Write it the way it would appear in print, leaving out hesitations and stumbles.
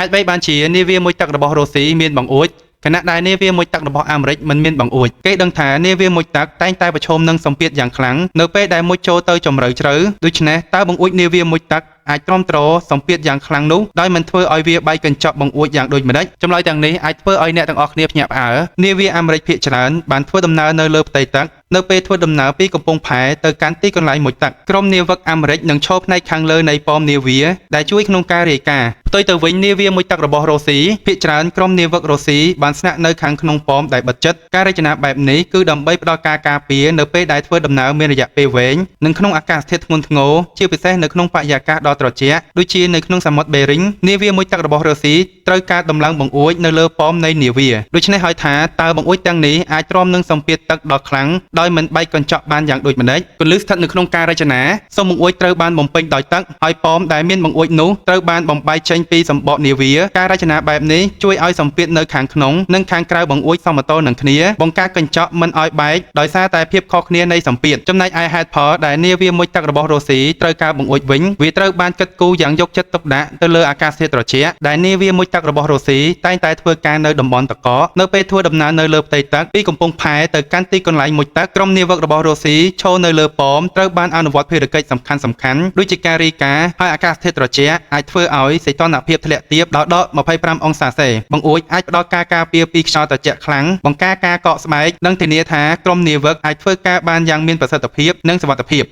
ហេតុបីបានជានាវាមួយទឹករបស់រុស្ស៊ីមានបង្អួចខណៈដែលនាវាមួយទឹករបស់អាមេរិកមិនមានបង្អួចគេដឹងថានាវាមួយទឹកតែងតែប្រឈមនឹងសម្ពាធយ៉ាងខ្លាំងនៅពេលដែលមុជចូលទៅជម្រៅជ្រៅដូច្នេះតើបង្អួចនាវាមួយទឹកអាចទ្រាំទ្រសម្ពាធយ៉ាងខ្លាំងនោះដោយមិនធ្វើឲ្យវាបែកកញ្ចក់បង្អួចយ៉ាងដូចម្តេចចម្លើយទាំងនេះអាចធ្វើឲ្យអ្នកទាំងអស់គ្នាភ្ញាក់ផ្អើលនាវាអាមេរិកភាគច្រើនបានធ្វើដំណើរនៅលើផ្ទៃទឹកនៅពេលធ្វើដំណើរពីកំពង់ផែទៅកាន់ទីកន្លែងមុជទឹកក្រុមនាវិកអាមេរិកនឹងឈរផ្នែកខាងលើនៃប៉មនាវាដែលជួយក្នុងការរាយការណ៍ផ្ទុយទៅវិញនាវាមុជទឹករបស់រុស្ស៊ីភាគច្រើនក្រុមនាវិករុស្ស៊ីបានស្នាក់នៅខាងក្នុងប៉មដែលបិទជិតការរចនាបែបនេះគឺដើម្បីផ្ដល់ការការពារនៅពេលដែលធ្វើដំណើរមានរយៈពេលវែងនិងក្នុងអាកាសធាតុធ្ងន់ធ្ងរជាពិសេសនៅក្នុងបរិយាកាសដ៏ត្រជាក់ដូចជានៅក្នុងសមុទ្របេរីងនាវាមុជទឹករបស់រុស្ស៊ីត្រូវការដំឡើងបង្អួចនៅលើប៉មនៃនាវាដូច្នេះហើយថាតើបង្អួចទាំងនេះអាចទ្រាំនឹងសម្ពាធទឹកដ៏ខ្លាំងដោយមិនបែកកញ្ចក់បានយ៉ាងដូចម្តេចគន្លឹះស្ថិតនៅក្នុងការរចនាសូមបង្អួចត្រូវបានបំពេញដោយទឹកហើយប៉មដែលមានបង្អួចនោះត្រូវបានបំបែកចេញពីសម្បកនាវាការរចនាបែបនេះជួយឲ្យសម្ពាធនៅខាងក្នុងនិងខាងក្រៅបង្អួចសមតុល្យនឹងគ្នាបង្កើតកញ្ចក់មិនឲ្យបែកដោយសារតែភាពខុសគ្នានៃសម្ពាធចំណែកឯហេតុផលដែលនាវាមុជទឹករបស់រុស្ស៊ីត្រូវការបង្អួចវិញវាត្រូវបានគិតគូរយ៉ាងយកចិត្តទុកដាក់ទៅលើអាកាសធាតុត្រជាក់ដែលនាវាមុជទឹករបស់រុស្ស៊ីតែងតែធ្វើការនៅតំបន់តកនៅពេលធ្វើដំណើរនៅលើផ្ទៃទឹកពីកំពង់ផែទៅកាន់ទីកន្លែងមុជទឹកក្រុមនាវិករបស់រុស្ស៊ីឈរនៅលើប៉មត្រូវបានអនុវត្តភារកិច្ចសំខាន់ៗដូចជាការរាយការណ៍ហើយអាកាសធាតុត្រជាក់អាចធ្វើឲ្យសីតុណ្ហភាពធ្លាក់ទាបដល់ដក25អង្សាសេបង្អួចអាចផ្ដល់ការការពារពីខ្យល់ត្រជាក់ខ្លាំងបង្ការការកកស្បែកនិងធានាថាក្រុមនាវិកអាចធ្វើការបានយ៉ាងមានប្រសិទ្ធភាពនិងសុវត្ថិភាព